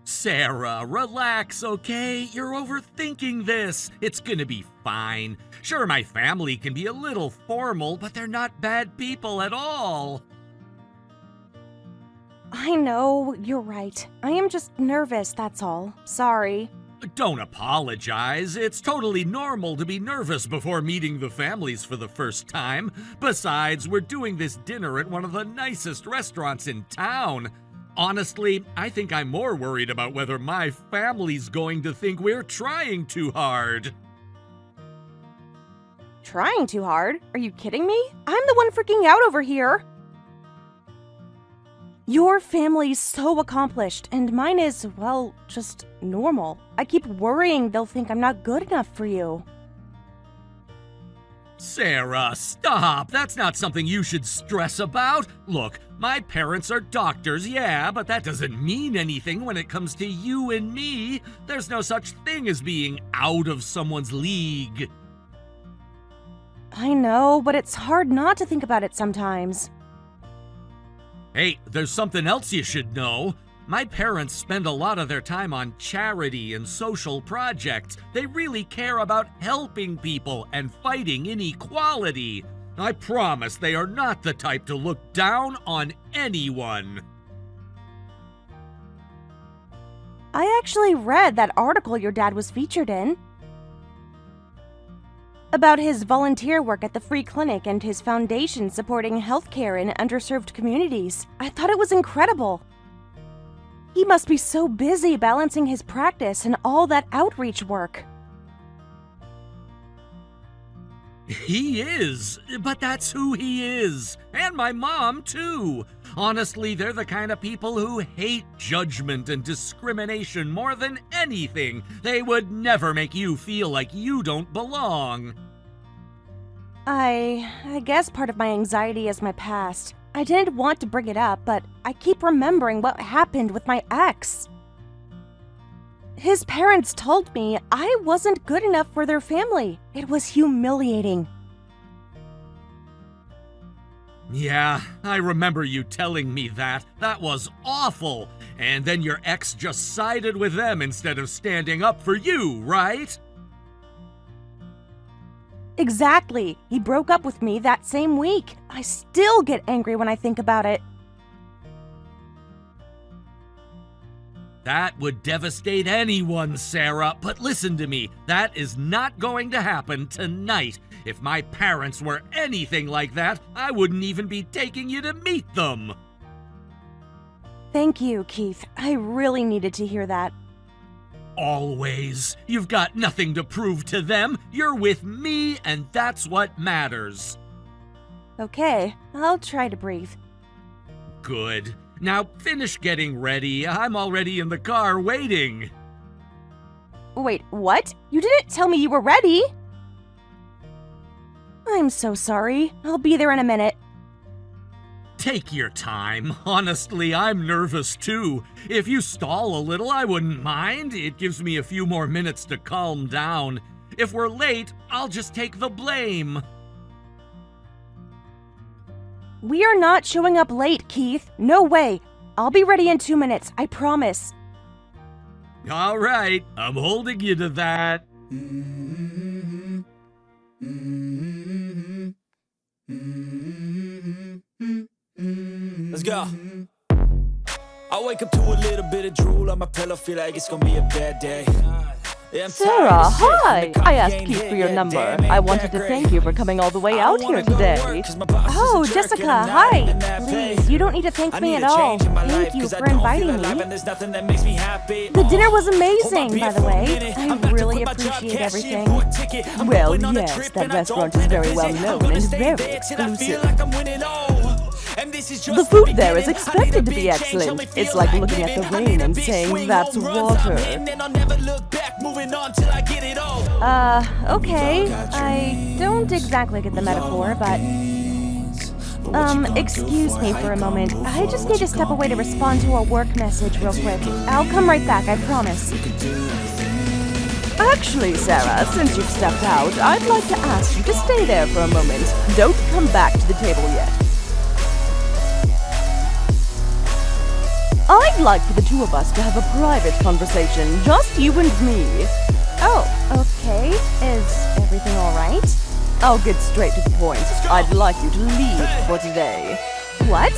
Sarah, relax, okay? You're overthinking this. It's gonna be fine. Sure, my family can be a little formal, but they're not bad people at all. I know, you're right. I am just nervous, that's all. Sorry. Don't apologize. It's totally normal to be nervous before meeting the families for the first time. Besides, we're doing this dinner at one of the nicest restaurants in town. Honestly, I think I'm more worried about whether my family's going to think we're trying too hard. Trying too hard? Are you kidding me? I'm the one freaking out over here. Your family's so accomplished, and mine is, well, just normal. I keep worrying they'll think I'm not good enough for you. Sarah, stop! That's not something you should stress about. Look, my parents are doctors, yeah, but that doesn't mean anything when it comes to you and me. There's no such thing as being out of someone's league. I know, but it's hard not to think about it sometimes. Hey, there's something else you should know. My parents spend a lot of their time on charity and social projects. They really care about helping people and fighting inequality. I promise they are not the type to look down on anyone. I actually read that article your dad was featured in. About his volunteer work at the free clinic and his foundation supporting healthcare in underserved communities. I thought it was incredible. He must be so busy balancing his practice and all that outreach work. He is, but that's who he is. And my mom, too. Honestly, they're the kind of people who hate judgment and discrimination more than anything. They would never make you feel like you don't belong. I guess part of my anxiety is my past. I didn't want to bring it up, but I keep remembering what happened with my ex. His parents told me I wasn't good enough for their family. It was humiliating. Yeah, I remember you telling me that. That was awful. And then your ex just sided with them instead of standing up for you, right? Exactly. He broke up with me that same week. I still get angry when I think about it. That would devastate anyone, Sarah. But listen to me, that is not going to happen tonight. If my parents were anything like that, I wouldn't even be taking you to meet them. Thank you, Keith. I really needed to hear that. Always. You've got nothing to prove to them. You're with me, and that's what matters. Okay, I'll try to breathe. Good. Now finish getting ready. I'm already in the car waiting. Wait, what? You didn't tell me you were ready! I'm so sorry. I'll be there in a minute. Take your time. Honestly, I'm nervous too. If you stall a little, I wouldn't mind. It gives me a few more minutes to calm down. If we're late, I'll just take the blame. We are not showing up late, Keith. No way. I'll be ready in 2 minutes, I promise. All right, I'm holding you to that. Let's go. I wake up to a little bit of drool on my pillow, feel like it's gonna be a bad day. Yeah, Sarah, hi! I asked Keith for your number. I wanted to thank you for coming all the way out here today. Oh, Jessica, hi! Please, you don't need to thank me at all. Thank you for inviting me. The dinner was amazing, by the way. I really appreciate everything. Well, yes, that restaurant is very well known and very exclusive. The food there is expected to be excellent. It's like looking at the rain and saying, that's water. Okay. I don't exactly get the metaphor, but... excuse me for a moment. I just need to step away to respond to a work message real quick. I'll come right back, I promise. Actually, Sarah, since you've stepped out, I'd like to ask you to stay there for a moment. Don't come back to the table yet. I'd like for the two of us to have a private conversation, just you and me. Oh, okay. Is everything alright? I'll get straight to the point. I'd like you to leave for today. What?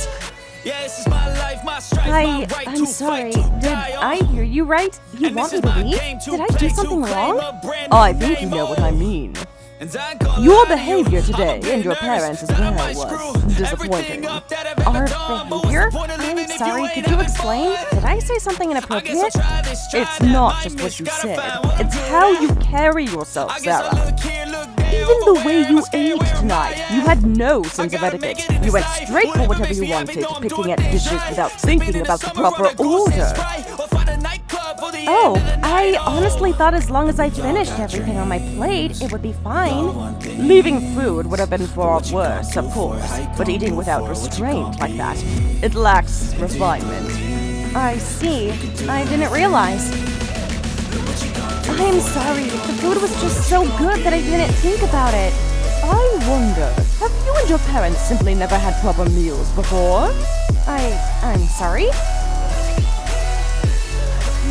Yeah, this is my life, my strife, my right I'm to sorry. fight, to Did die I on. hear you right? You And want this me is to my leave? game to Did I play, do to something claim wrong? a brand new I think you name, know what I mean. And I ain't gonna Your lie to you, behavior I'm a today bit and your nervous parents as that I well might was screw disappointing. everything up that I've ever Our done. But what's behavior? the point of living I'm if sorry, you ain't could you having explain? fun? Did I say something I guess I'll inappropriate? try this, try It's that, not might just miss, what you gotta said. find what I'm It's good how at. you carry yourself, I guess I Sarah. look here, look there, Even the overwhelmed, way you I'm scared ate where I'm tonight, at. you had no sense of gotta make etiquette. it in You this went life. straight for Whatever whatever makes you me happy, wanted, know I'm picking doing at things dishes right. without Sleeping thinking in about the the summer, proper wanna go see order. Sprite, or find a nightclub for the end Oh, of the I night. honestly thought as long as I finished everything on my plate, it would be fine. Leaving food would have been far worse, of course, but eating without restraint like that, it lacks refinement. I see. I didn't realize. I'm sorry. The food was just so good that I didn't think about it. I wonder, have you and your parents simply never had proper meals before? I'm sorry?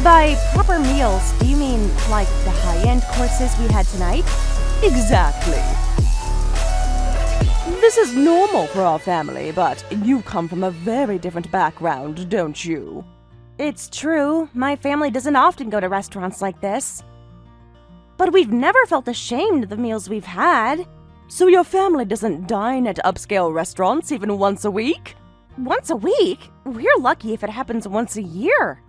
By proper meals, do you mean like the high-end courses we had tonight? Exactly. This is normal for our family, but you come from a very different background, don't you? It's true. My family doesn't often go to restaurants like this. But we've never felt ashamed of the meals we've had. So your family doesn't dine at upscale restaurants even once a week? Once a week? We're lucky if it happens once a year.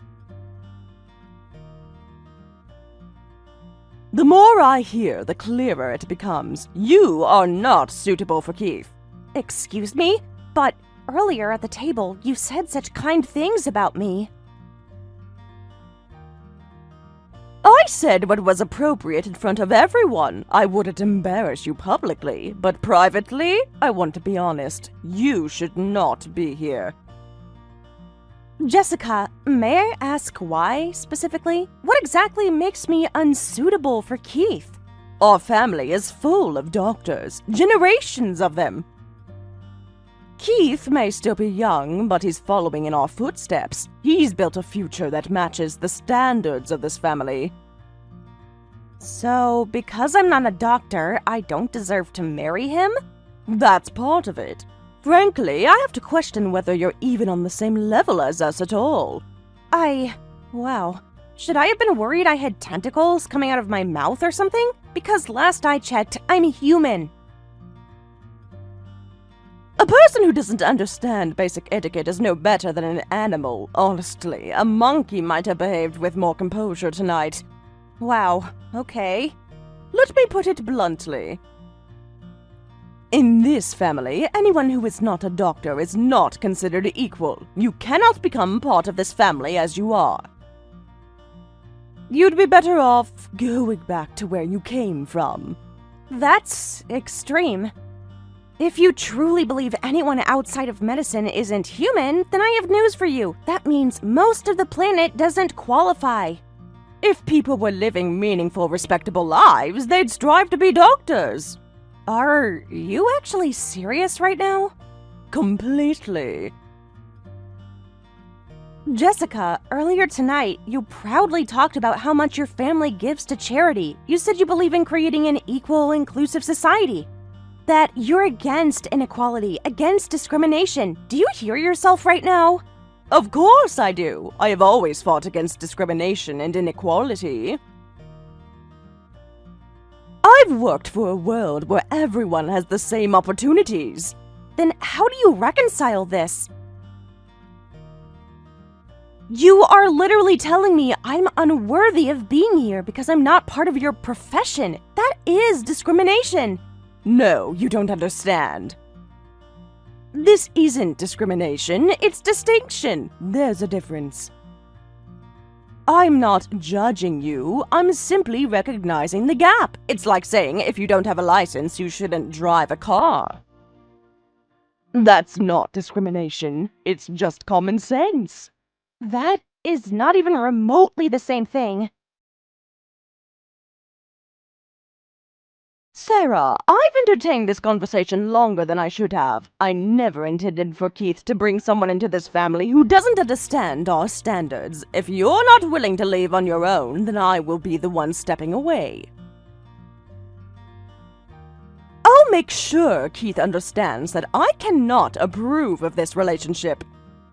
The more I hear, the clearer it becomes. You are not suitable for Keith. Excuse me? But earlier at the table, you said such kind things about me. I said what was appropriate in front of everyone. I wouldn't embarrass you publicly, but privately, I want to be honest. You should not be here. Jessica, may I ask why, specifically? What exactly makes me unsuitable for Keith? Our family is full of doctors, generations of them. Keith may still be young, but he's following in our footsteps. He's built a future that matches the standards of this family. So, because I'm not a doctor, I don't deserve to marry him? That's part of it. Frankly, I have to question whether you're even on the same level as us at all. Wow. Should I have been worried I had tentacles coming out of my mouth or something? Because last I checked, I'm human. A person who doesn't understand basic etiquette is no better than an animal, honestly. A monkey might have behaved with more composure tonight. Wow, okay. Let me put it bluntly. In this family, anyone who is not a doctor is not considered equal. You cannot become part of this family as you are. You'd be better off going back to where you came from. That's extreme. If you truly believe anyone outside of medicine isn't human, then I have news for you. That means most of the planet doesn't qualify. If people were living meaningful, respectable lives, they'd strive to be doctors. Are you actually serious right now? Completely. Jessica, earlier tonight, you proudly talked about how much your family gives to charity. You said you believe in creating an equal, inclusive society. That you're against inequality, against discrimination. Do you hear yourself right now? Of course I do. I have always fought against discrimination and inequality. I've worked for a world where everyone has the same opportunities. Then how do you reconcile this? You are literally telling me I'm unworthy of being here because I'm not part of your profession. That is discrimination. No, you don't understand. This isn't discrimination, it's distinction. There's a difference. I'm not judging you, I'm simply recognizing the gap. It's like saying if you don't have a license, you shouldn't drive a car. That's not discrimination, it's just common sense. That is not even remotely the same thing. Sarah, I've entertained this conversation longer than I should have. I never intended for Keith to bring someone into this family who doesn't understand our standards. If you're not willing to leave on your own, then I will be the one stepping away. I'll make sure Keith understands that I cannot approve of this relationship.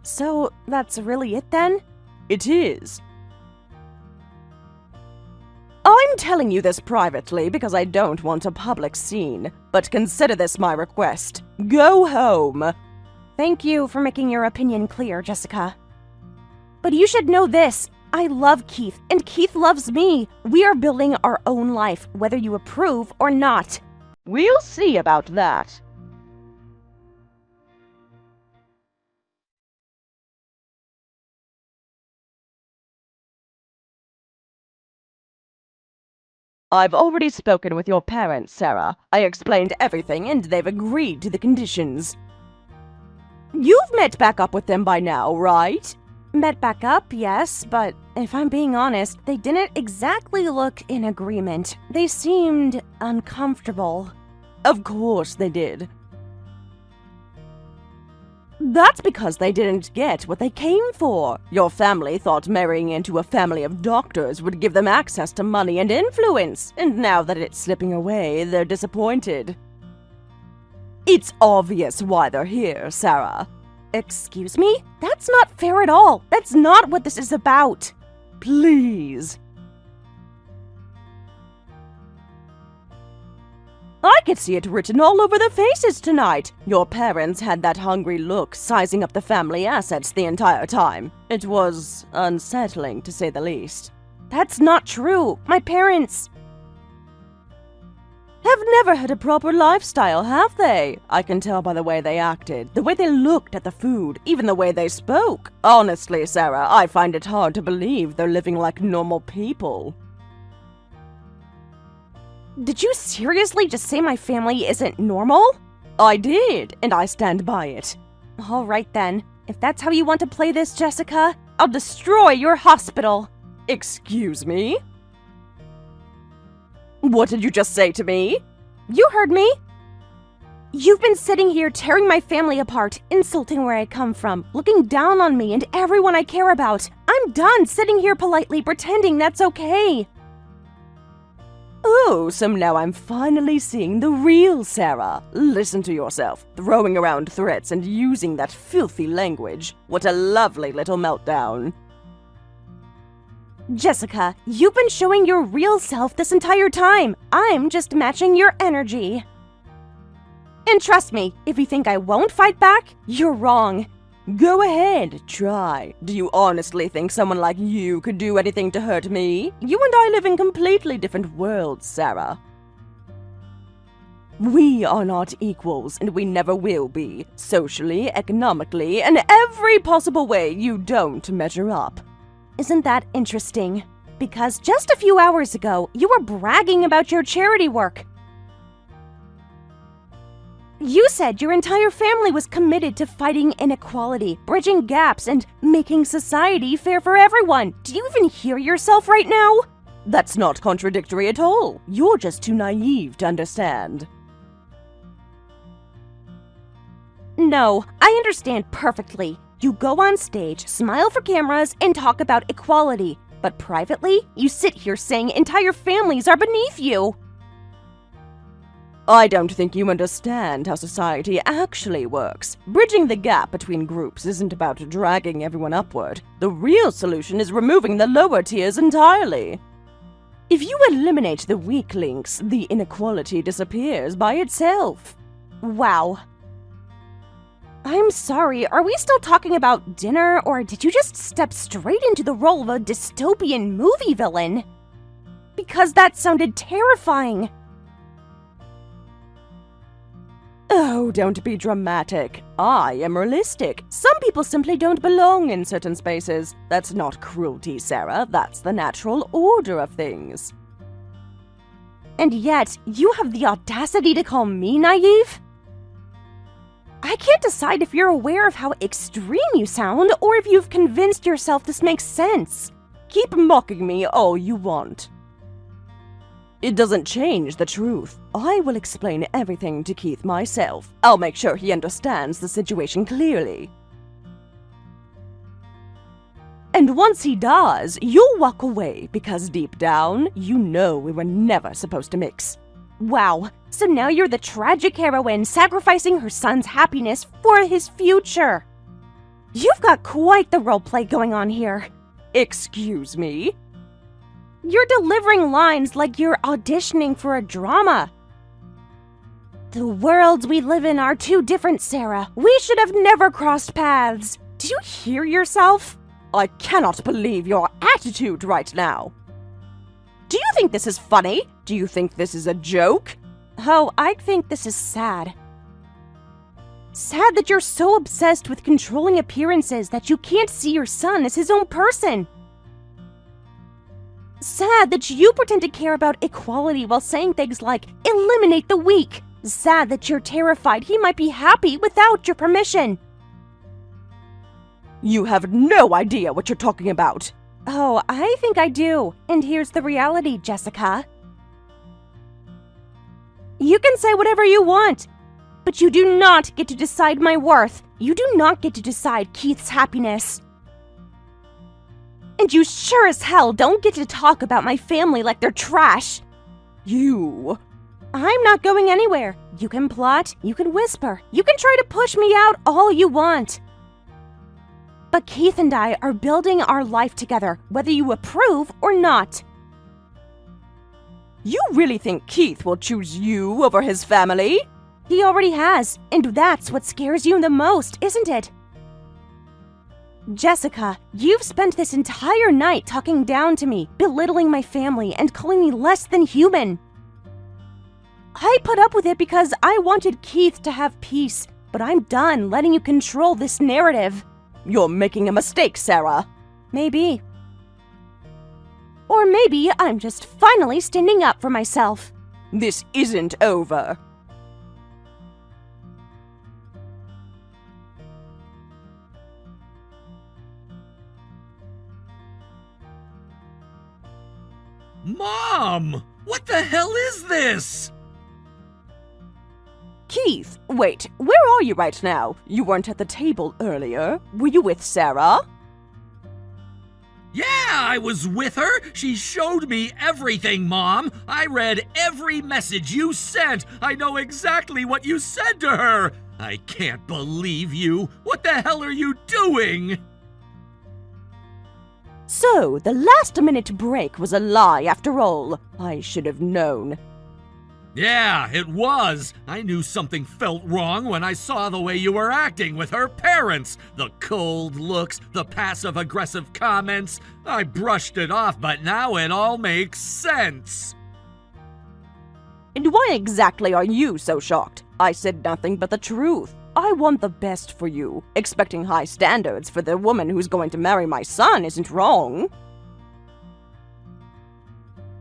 So, that's really it then? It is. I'm telling you this privately because I don't want a public scene, but consider this my request. Go home. Thank you for making your opinion clear, Jessica. But you should know this. I love Keith, and Keith loves me. We are building our own life, whether you approve or not. We'll see about that. I've already spoken with your parents, Sarah. I explained everything and they've agreed to the conditions. You've met back up with them by now, right? Met back up, yes, but if I'm being honest, they didn't exactly look in agreement. They seemed uncomfortable. Of course they did. That's because they didn't get what they came for. Your family thought marrying into a family of doctors would give them access to money and influence, and now that it's slipping away, they're disappointed. It's obvious why they're here, Sarah. Excuse me? That's not fair at all. That's not what this is about. Please. I could see it written all over their faces tonight. Your parents had that hungry look, sizing up the family assets the entire time. It was unsettling, to say the least. That's not true. My parents have never had a proper lifestyle, have they? I can tell by the way they acted, the way they looked at the food, even the way they spoke. Honestly, Sarah, I find it hard to believe they're living like normal people. Did you seriously just say my family isn't normal? I did, and I stand by it. All right then. If that's how you want to play this, Jessica, I'll destroy your hospital. Excuse me? What did you just say to me? You heard me. You've been sitting here tearing my family apart, insulting where I come from, looking down on me and everyone I care about. I'm done sitting here politely pretending that's okay. Oh, so now I'm finally seeing the real Sarah. Listen to yourself, throwing around threats and using that filthy language. What a lovely little meltdown. Jessica, you've been showing your real self this entire time. I'm just matching your energy. And trust me, if you think I won't fight back, you're wrong. Go ahead, try. Do you honestly think someone like you could do anything to hurt me? You and I live in completely different worlds, Sarah. We are not equals, and we never will be. Socially, economically, and every possible way you don't measure up. Isn't that interesting? Because just a few hours ago, you were bragging about your charity work. You said your entire family was committed to fighting inequality, bridging gaps, and making society fair for everyone. Do you even hear yourself right now? That's not contradictory at all. You're just too naive to understand. No, I understand perfectly. You go on stage, smile for cameras, and talk about equality. But privately, you sit here saying entire families are beneath you. I don't think you understand how society actually works. Bridging the gap between groups isn't about dragging everyone upward. The real solution is removing the lower tiers entirely. If you eliminate the weak links, the inequality disappears by itself. Wow. I'm sorry, are we still talking about dinner, or did you just step straight into the role of a dystopian movie villain? Because that sounded terrifying. Oh, don't be dramatic. I am realistic. Some people simply don't belong in certain spaces. That's not cruelty, Sarah. That's the natural order of things. And yet, you have the audacity to call me naive? I can't decide if you're aware of how extreme you sound, or if you've convinced yourself this makes sense. Keep mocking me all you want. It doesn't change the truth. I will explain everything to Keith myself. I'll make sure he understands the situation clearly. And once he does, you'll walk away because deep down, you know we were never supposed to mix. Wow, so now you're the tragic heroine sacrificing her son's happiness for his future. You've got quite the roleplay going on here. Excuse me? You're delivering lines like you're auditioning for a drama. The worlds we live in are too different, Sarah. We should have never crossed paths. Do you hear yourself? I cannot believe your attitude right now. Do you think this is funny? Do you think this is a joke? Oh, I think this is sad. Sad that you're so obsessed with controlling appearances that you can't see your son as his own person. Sad that you pretend to care about equality while saying things like, eliminate the weak. Sad that you're terrified he might be happy without your permission. You have no idea what you're talking about. Oh, I think I do. And here's the reality, Jessica. You can say whatever you want, but you do not get to decide my worth. You do not get to decide Keith's happiness. And you sure as hell don't get to talk about my family like they're trash. I'm not going anywhere. You can plot, you can whisper, you can try to push me out all you want. But Keith and I are building our life together, whether you approve or not. You really think Keith will choose you over his family? He already has, and that's what scares you the most, isn't it? Jessica, you've spent this entire night talking down to me, belittling my family, and calling me less than human. I put up with it because I wanted Keith to have peace, but I'm done letting you control this narrative. You're making a mistake, Sarah. Maybe. Or maybe I'm just finally standing up for myself. This isn't over. Mom! What the hell is this? Keith, wait, where are you right now? You weren't at the table earlier. Were you with Sarah? Yeah, I was with her. She showed me everything, Mom. I read every message you sent. I know exactly what you said to her. I can't believe you. What the hell are you doing? So, the last-minute break was a lie after all. I should have known. Yeah, it was. I knew something felt wrong when I saw the way you were acting with her parents. The cold looks, the passive-aggressive comments. I brushed it off, but now it all makes sense. And why exactly are you so shocked? I said nothing but the truth. I want the best for you. Expecting high standards for the woman who's going to marry my son isn't wrong.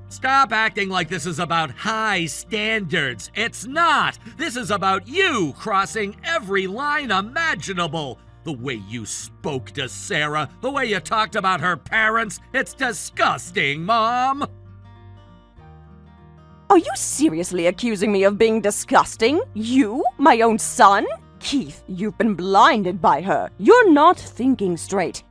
Stop acting like this is about high standards. It's not. This is about you crossing every line imaginable. The way you spoke to Sarah, the way you talked about her parents, it's disgusting, Mom. Are you seriously accusing me of being disgusting? You, my own son? Keith, you've been blinded by her. You're not thinking straight.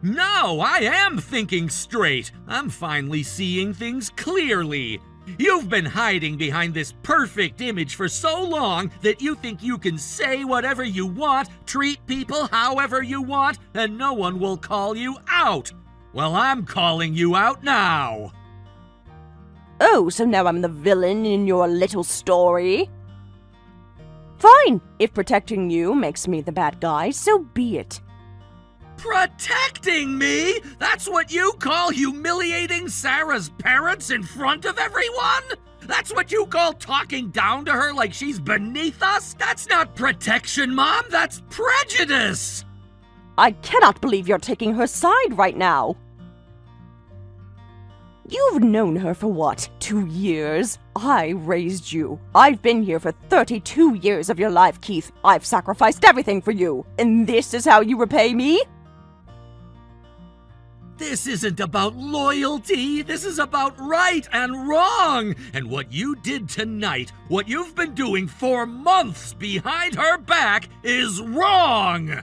No, I am thinking straight. I'm finally seeing things clearly. You've been hiding behind this perfect image for so long that you think you can say whatever you want, treat people however you want, and no one will call you out. Well, I'm calling you out now. Oh, so now I'm the villain in your little story? Fine. If protecting you makes me the bad guy, so be it. Protecting me? That's what you call humiliating Sarah's parents in front of everyone? That's what you call talking down to her like she's beneath us? That's not protection, Mom. That's prejudice. I cannot believe you're taking her side right now. You've known her for what, 2 years? I raised you. I've been here for 32 years of your life, Keith. I've sacrificed everything for you. And this is how you repay me? This isn't about loyalty. This is about right and wrong. And what you did tonight, what you've been doing for months behind her back, is wrong.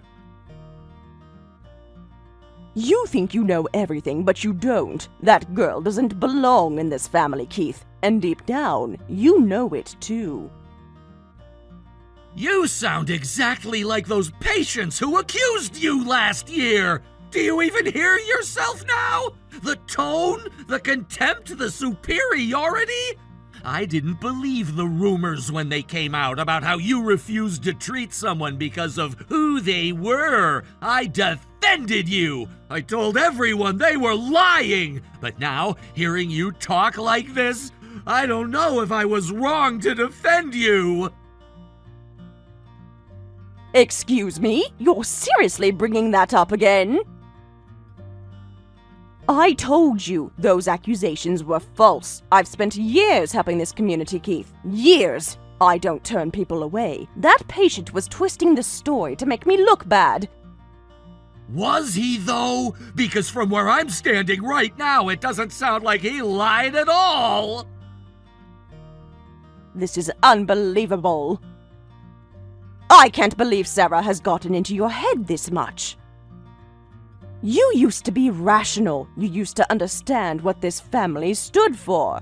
You think you know everything, but you don't. That girl doesn't belong in this family, Keith. And deep down, you know it too. You sound exactly like those patients who accused you last year. Do you even hear yourself now? The tone, the contempt, the superiority? I didn't believe the rumors when they came out about how you refused to treat someone because of who they were. I defended you. I told everyone they were lying. But now, hearing you talk like this, I don't know if I was wrong to defend you. Excuse me? You're seriously bringing that up again? I told you those accusations were false. I've spent years helping this community, Keith. Years. I don't turn people away. That patient was twisting the story to make me look bad. Was he, though? Because from where I'm standing right now, it doesn't sound like he lied at all. This is unbelievable. I can't believe Sarah has gotten into your head this much. You used to be rational. You used to understand what this family stood for.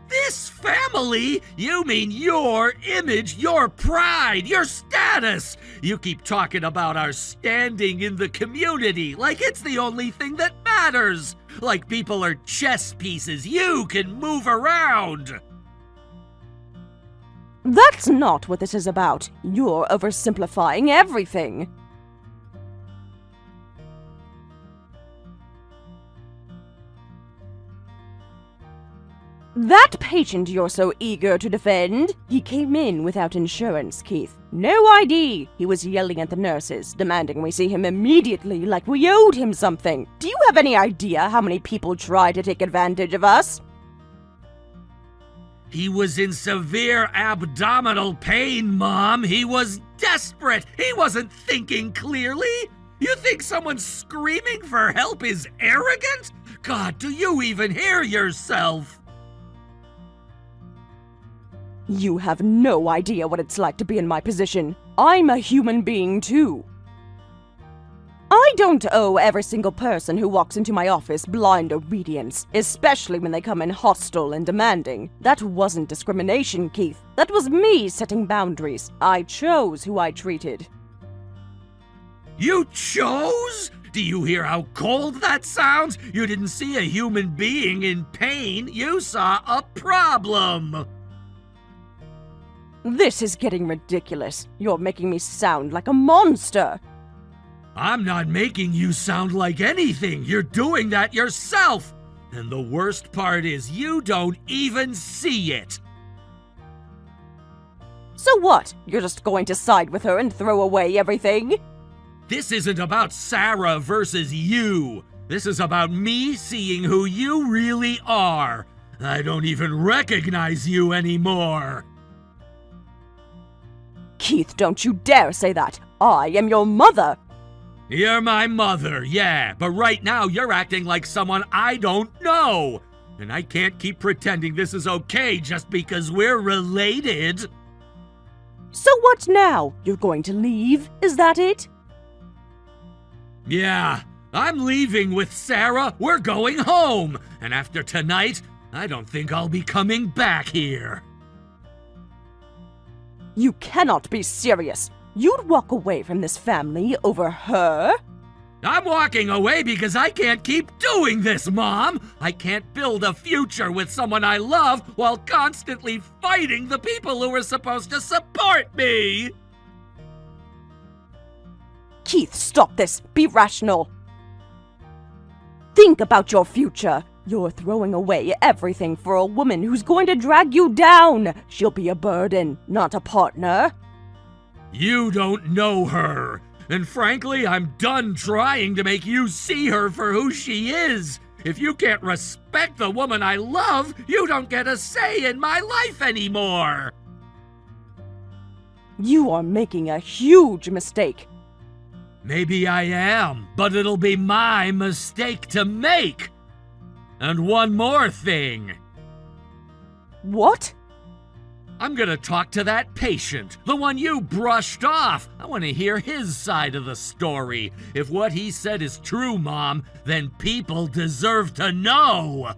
This family? You mean your image, your pride, your status. You keep talking about our standing in the community like it's the only thing that matters. Like people are chess pieces you can move around. That's not what this is about. You're oversimplifying everything. That patient you're so eager to defend, he came in without insurance, Keith. No ID. He was yelling at the nurses, demanding we see him immediately like we owed him something. Do you have any idea how many people try to take advantage of us? He was in severe abdominal pain, Mom. He was desperate. He wasn't thinking clearly. You think someone screaming for help is arrogant? God, do you even hear yourself? You have no idea what it's like to be in my position. I'm a human being too. I don't owe every single person who walks into my office blind obedience, especially when they come in hostile and demanding. That wasn't discrimination, Keith. That was me setting boundaries. I chose who I treated. You chose? Do you hear how cold that sounds? You didn't see a human being in pain. You saw a problem. This is getting ridiculous. You're making me sound like a monster. I'm not making you sound like anything. You're doing that yourself. And the worst part is you don't even see it. So what? You're just going to side with her and throw away everything? This isn't about Sarah versus you. This is about me seeing who you really are. I don't even recognize you anymore. Keith, don't you dare say that. I am your mother. You're my mother, yeah, but right now you're acting like someone I don't know. And I can't keep pretending this is okay just because we're related. So what now? You're going to leave? Is that it? Yeah, I'm leaving with Sarah. We're going home. And after tonight, I don't think I'll be coming back here. You cannot be serious. You'd walk away from this family over her? I'm walking away because I can't keep doing this, Mom. I can't build a future with someone I love while constantly fighting the people who are supposed to support me. Keith, stop this. Be rational. Think about your future. You're throwing away everything for a woman who's going to drag you down. She'll be a burden, not a partner. You don't know her. And frankly, I'm done trying to make you see her for who she is. If you can't respect the woman I love, you don't get a say in my life anymore. You are making a huge mistake. Maybe I am, but it'll be my mistake to make. And one more thing. What? I'm gonna talk to that patient, the one you brushed off. I want to hear his side of the story. If what he said is true, Mom, then people deserve to know.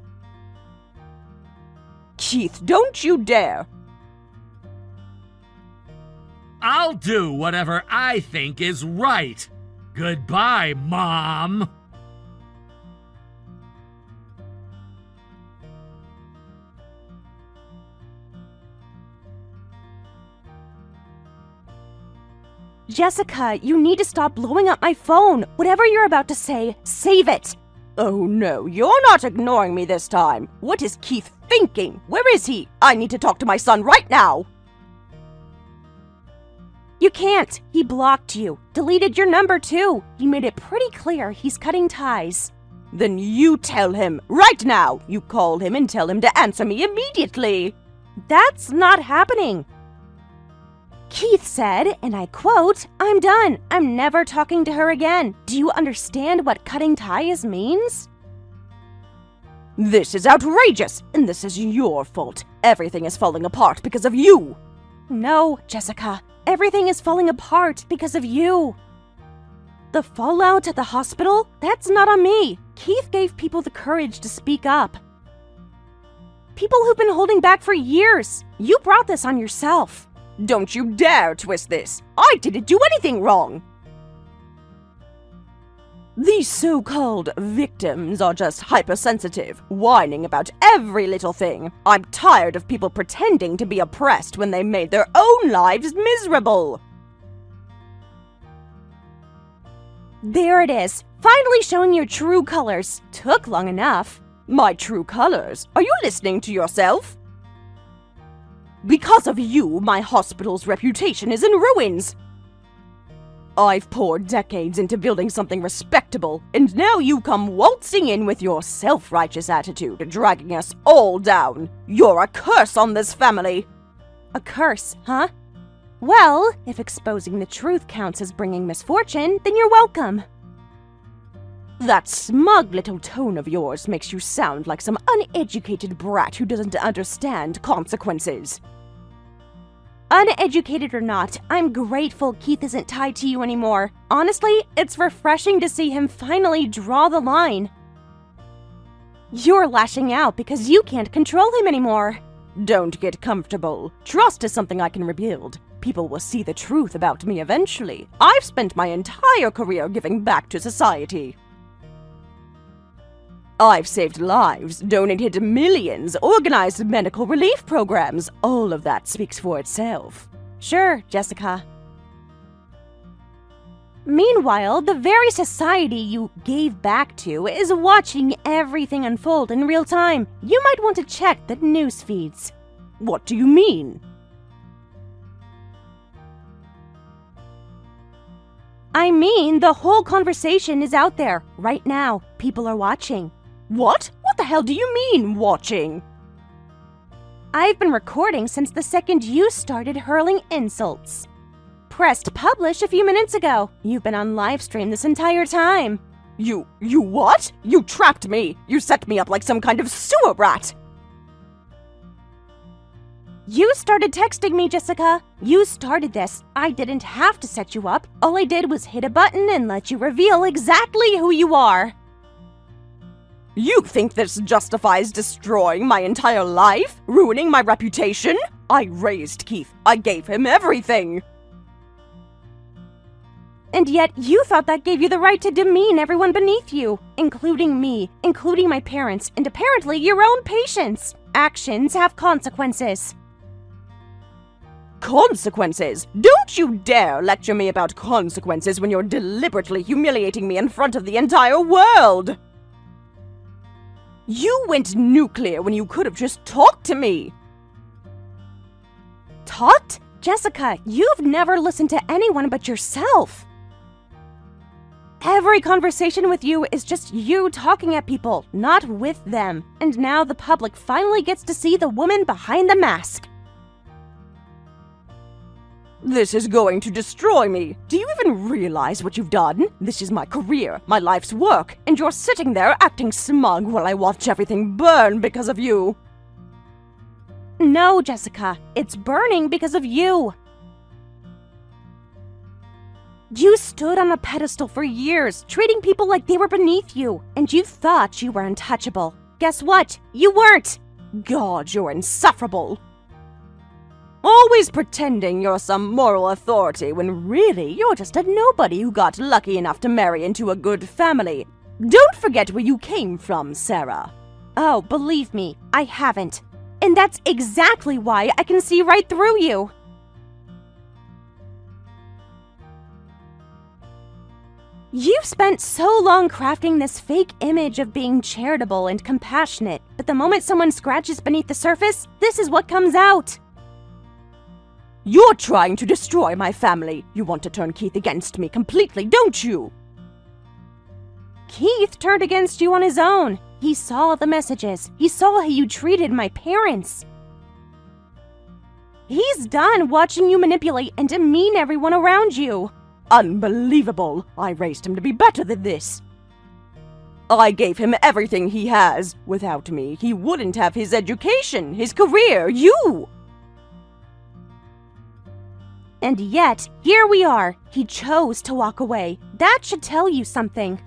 Keith, don't you dare! I'll do whatever I think is right. Goodbye, Mom. Jessica, you need to stop blowing up my phone. Whatever you're about to say, save it. Oh no, you're not ignoring me this time. What is Keith thinking? Where is he? I need to talk to my son right now. You can't. He blocked you. Deleted your number too. He made it pretty clear he's cutting ties. Then you tell him right now. You call him and tell him to answer me immediately. That's not happening. Keith said, and I quote, "I'm done. I'm never talking to her again. Do you understand what cutting ties means?" This is outrageous, and this is your fault. Everything is falling apart because of you. No, Jessica. Everything is falling apart because of you. The fallout at the hospital? That's not on me. Keith gave people the courage to speak up. People who've been holding back for years. You brought this on yourself. Don't you dare twist this. I didn't do anything wrong. These so-called victims are just hypersensitive, whining about every little thing. I'm tired of people pretending to be oppressed when they made their own lives miserable. There it is. Finally showing your true colors. Took long enough. My true colors? Are you listening to yourself? Because of you, my hospital's reputation is in ruins. I've poured decades into building something respectable, and now you come waltzing in with your self-righteous attitude, dragging us all down. You're a curse on this family. A curse, huh? Well, if exposing the truth counts as bringing misfortune, then you're welcome. That smug little tone of yours makes you sound like some uneducated brat who doesn't understand consequences. Uneducated or not, I'm grateful Keith isn't tied to you anymore. Honestly, it's refreshing to see him finally draw the line. You're lashing out because you can't control him anymore. Don't get comfortable. Trust is something I can rebuild. People will see the truth about me eventually. I've spent my entire career giving back to society. I've saved lives, donated millions, organized medical relief programs. All of that speaks for itself. Sure, Jessica. Meanwhile, the very society you gave back to is watching everything unfold in real time. You might want to check the news feeds. What do you mean? I mean, the whole conversation is out there, right now. People are watching. What? What the hell do you mean, watching? I've been recording since the second you started hurling insults. Pressed publish a few minutes ago. You've been on livestream this entire time. You what? You trapped me. You set me up like some kind of sewer rat. You started texting me, Jessica. You started this. I didn't have to set you up. All I did was hit a button and let you reveal exactly who you are. You think this justifies destroying my entire life? Ruining my reputation? I raised Keith. I gave him everything. And yet you thought that gave you the right to demean everyone beneath you, including me, including my parents, and apparently your own patients. Actions have consequences. Consequences? Don't you dare lecture me about consequences when you're deliberately humiliating me in front of the entire world! You went nuclear when you could have just talked to me. Talked? Jessica, you've never listened to anyone but yourself. Every conversation with you is just you talking at people, not with them. And now the public finally gets to see the woman behind the mask. This is going to destroy me. Do you even realize what you've done? This is my career, my life's work, and you're sitting there acting smug while I watch everything burn because of you. No, Jessica, it's burning because of you. You stood on a pedestal for years, treating people like they were beneath you, and you thought you were untouchable. Guess what? You weren't! God, you're insufferable. Always pretending you're some moral authority when really you're just a nobody who got lucky enough to marry into a good family. Don't forget where you came from, Sarah. Oh, believe me, I haven't. And that's exactly why I can see right through you. You've spent so long crafting this fake image of being charitable and compassionate, but the moment someone scratches beneath the surface, this is what comes out. You're trying to destroy my family. You want to turn Keith against me completely, don't you? Keith turned against you on his own. He saw the messages. He saw how you treated my parents. He's done watching you manipulate and demean everyone around you. Unbelievable. I raised him to be better than this. I gave him everything he has. Without me, he wouldn't have his education, his career, you. And yet, here we are. He chose to walk away. That should tell you something.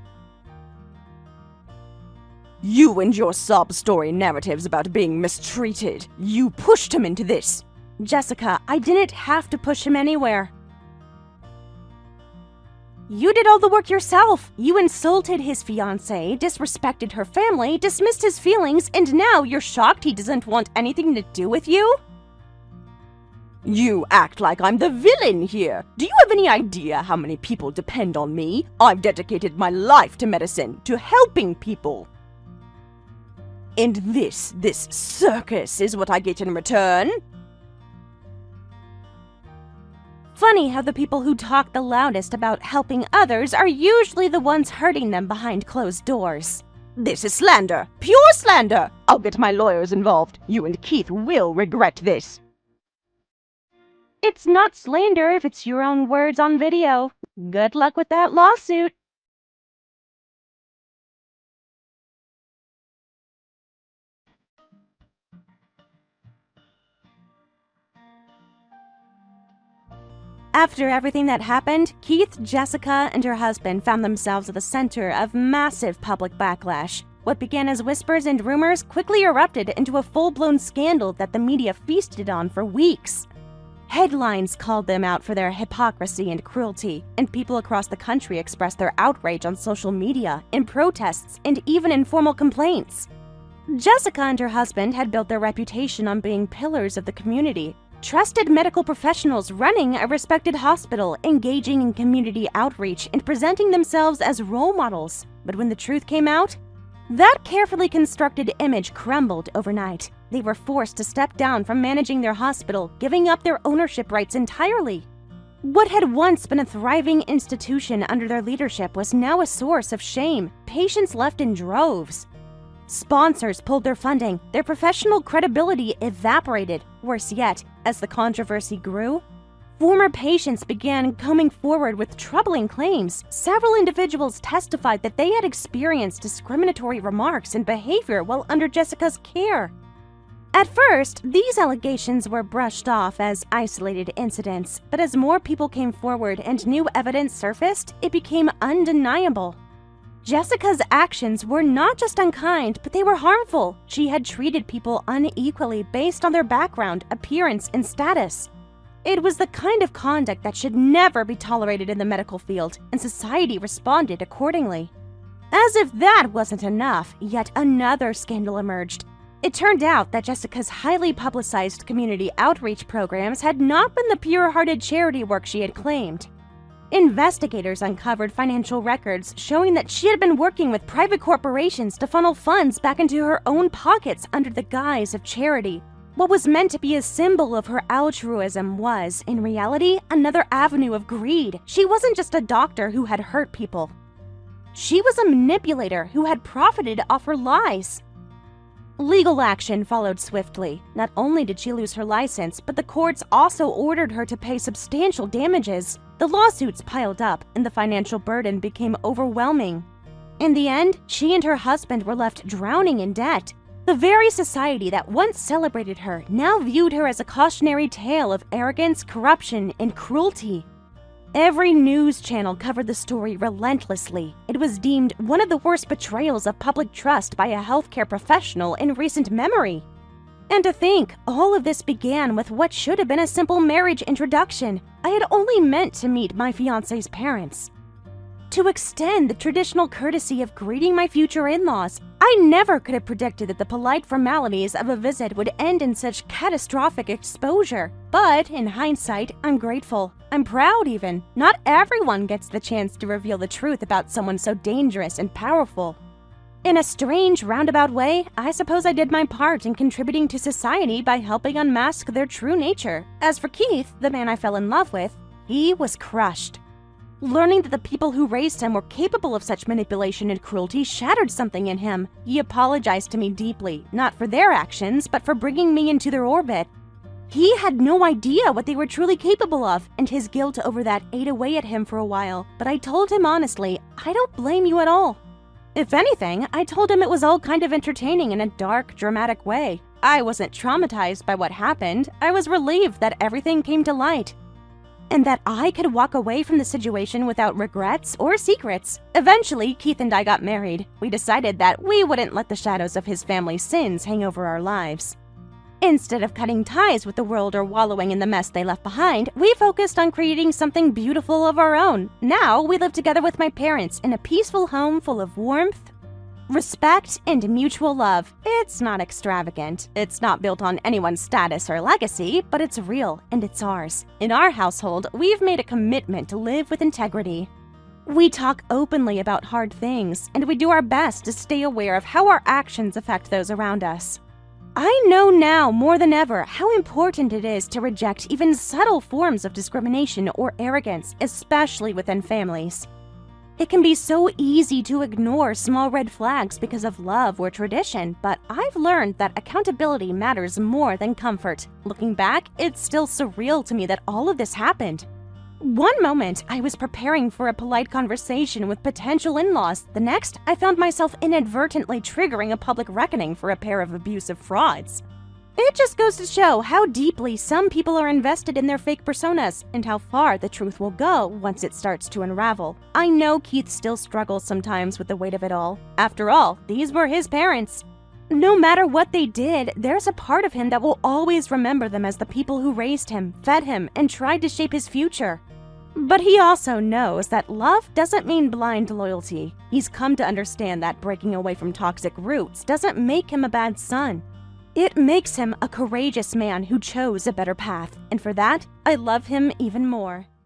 You and your sob-story narratives about being mistreated. You pushed him into this. Jessica, I didn't have to push him anywhere. You did all the work yourself. You insulted his fiancé, disrespected her family, dismissed his feelings, and now you're shocked he doesn't want anything to do with you? You act like I'm the villain here. Do you have any idea how many people depend on me? I've dedicated my life to medicine, to helping people. And this circus is what I get in return? Funny how the people who talk the loudest about helping others are usually the ones hurting them behind closed doors. This is slander. Pure slander. I'll get my lawyers involved. You and Keith will regret this. It's not slander if it's your own words on video. Good luck with that lawsuit. After everything that happened, Keith, Jessica, and her husband found themselves at the center of massive public backlash. What began as whispers and rumors quickly erupted into a full-blown scandal that the media feasted on for weeks. Headlines called them out for their hypocrisy and cruelty, and people across the country expressed their outrage on social media, in protests, and even in formal complaints. Jessica and her husband had built their reputation on being pillars of the community, trusted medical professionals running a respected hospital, engaging in community outreach, and presenting themselves as role models. But when the truth came out, that carefully constructed image crumbled overnight. They were forced to step down from managing their hospital, giving up their ownership rights entirely. What had once been a thriving institution under their leadership was now a source of shame. Patients left in droves. Sponsors pulled their funding. Their professional credibility evaporated. Worse yet, as the controversy grew, former patients began coming forward with troubling claims. Several individuals testified that they had experienced discriminatory remarks and behavior while under Jessica's care. At first, these allegations were brushed off as isolated incidents, but as more people came forward and new evidence surfaced, it became undeniable. Jessica's actions were not just unkind, but they were harmful. She had treated people unequally based on their background, appearance, and status. It was the kind of conduct that should never be tolerated in the medical field, and society responded accordingly. As if that wasn't enough, yet another scandal emerged. It turned out that Jessica's highly publicized community outreach programs had not been the pure-hearted charity work she had claimed. Investigators uncovered financial records showing that she had been working with private corporations to funnel funds back into her own pockets under the guise of charity. What was meant to be a symbol of her altruism was, in reality, another avenue of greed. She wasn't just a doctor who had hurt people. She was a manipulator who had profited off her lies. Legal action followed swiftly. Not only did she lose her license, but the courts also ordered her to pay substantial damages. The lawsuits piled up, and the financial burden became overwhelming. In the end, she and her husband were left drowning in debt. The very society that once celebrated her now viewed her as a cautionary tale of arrogance, corruption, and cruelty. Every news channel covered the story relentlessly. It was deemed one of the worst betrayals of public trust by a healthcare professional in recent memory. And to think, all of this began with what should have been a simple marriage introduction. I had only meant to meet my fiancé's parents. To extend the traditional courtesy of greeting my future in-laws, I never could have predicted that the polite formalities of a visit would end in such catastrophic exposure. But in hindsight, I'm grateful. I'm proud even. Not everyone gets the chance to reveal the truth about someone so dangerous and powerful. In a strange, roundabout way, I suppose I did my part in contributing to society by helping unmask their true nature. As for Keith, the man I fell in love with, he was crushed. Learning that the people who raised him were capable of such manipulation and cruelty shattered something in him. He apologized to me deeply, not for their actions, but for bringing me into their orbit. He had no idea what they were truly capable of, and his guilt over that ate away at him for a while. But I told him honestly, I don't blame you at all. If anything, I told him it was all kind of entertaining in a dark, dramatic way. I wasn't traumatized by what happened. I was relieved that everything came to light, and that I could walk away from the situation without regrets or secrets. Eventually, Keith and I got married. We decided that we wouldn't let the shadows of his family's sins hang over our lives. Instead of cutting ties with the world or wallowing in the mess they left behind, we focused on creating something beautiful of our own. Now, we live together with my parents in a peaceful home full of warmth, respect, and mutual love. It's not extravagant. It's not built on anyone's status or legacy, but it's real, and it's ours. In our household, we've made a commitment to live with integrity. We talk openly about hard things, and we do our best to stay aware of how our actions affect those around us. I know now more than ever how important it is to reject even subtle forms of discrimination or arrogance, especially within families. It can be so easy to ignore small red flags because of love or tradition, but I've learned that accountability matters more than comfort. Looking back, it's still surreal to me that all of this happened. One moment, I was preparing for a polite conversation with potential in-laws. The next, I found myself inadvertently triggering a public reckoning for a pair of abusive frauds. It just goes to show how deeply some people are invested in their fake personas and how far the truth will go once it starts to unravel. I know Keith still struggles sometimes with the weight of it all. After all, these were his parents. No matter what they did, there's a part of him that will always remember them as the people who raised him, fed him, and tried to shape his future. But he also knows that love doesn't mean blind loyalty. He's come to understand that breaking away from toxic roots doesn't make him a bad son. It makes him a courageous man who chose a better path, and for that, I love him even more.